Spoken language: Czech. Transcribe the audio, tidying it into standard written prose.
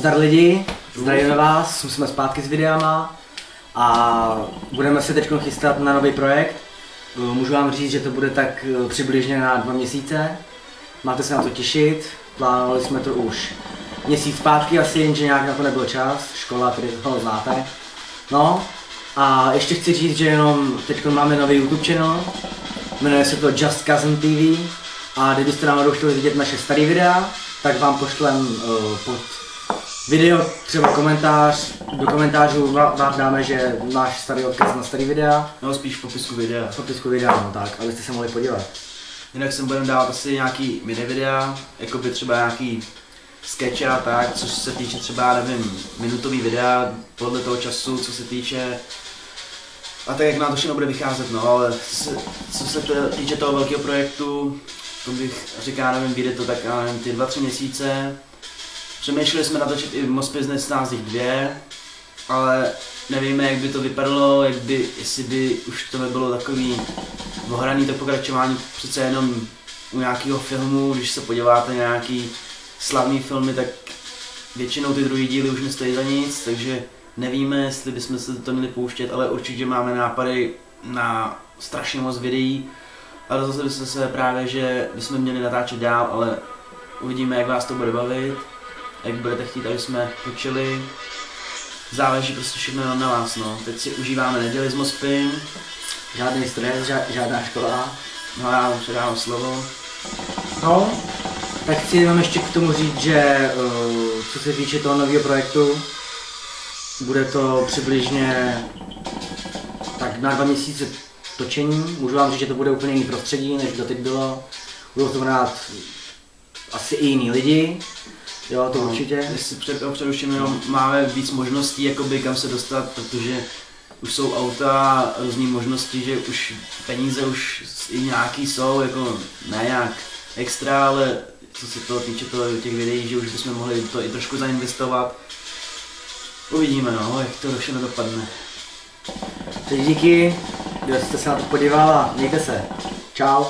Zdar lidi, zdravíme vás, jsme zpátky s videama a budeme se teď chystat na nový projekt. Můžu vám říct, že to bude tak přibližně na 2 měsíce. Máte se na to těšit, plánovali jsme to už měsíc zpátky asi, jenže nějak na to nebyl čas, škola, tedy toho znáte. No a ještě chci říct, že jenom teď máme nový YouTube channel, jmenuje se to Just Cousin TV a kdybyste náhodou chtěli vidět naše staré videa, tak vám pošlem pod video třeba komentář, do komentářů vám dáme, že náš starý odkaz na starý videa. No spíš v popisku videa. V popisku videa, no tak, abyste se mohli podívat. Jinak sem budeme dávat asi nějaký mini videa, jako by třeba nějaký sketch a tak, což se týče třeba, nevím, minutový videa, podle toho času, co se týče. A tak jak nám to všechno bude vycházet, no, ale co se týče toho velkého projektu, to bych říkal, nevím, vyjde to tak, nevím, ty 2-3 měsíce. Přemýšleli jsme natočit i Most Business nás 2, ale nevíme, jak by to vypadalo, jestli by už to nebylo takový ohraný to pokračování, přece jenom u nějakého filmu, když se podíváte na nějaký slavný filmy, tak většinou ty druhý díly už nestojí za nic, takže nevíme, jestli bychom se to měli pouštět, ale určitě máme nápady na strašně moc videí. A rozhodli jsme se právě, že bychom měli natáčet dál, ale uvidíme, jak vás to bude bavit, jak budete chtít, aby jsme točili. Záleží prostě všechno na vás, no. Teď si užíváme neděli s Mospym. Žádný stres, žádná škola. No já vám předávám slovo. No, tak chci jenom ještě k tomu říct, že co se týče toho nového projektu, bude to přibližně tak na 2 měsíce točení. Můžu vám říct, že to bude úplně jiný prostředí, než doteď bylo. Budou to brát asi i jiní lidi. Jo, to určitě. Jestli předuším, máme víc možností, jakoby kam se dostat, protože už jsou auta, různé možnosti, že už peníze už i nějaký jsou, jako ne nějak extra, ale co se toho týče těch videí, že už bychom mohli to i trošku zainvestovat. Uvidíme, no, jak to všechno dopadne. Takže díky, kdo jste se na to podíval a mějte se. Čau.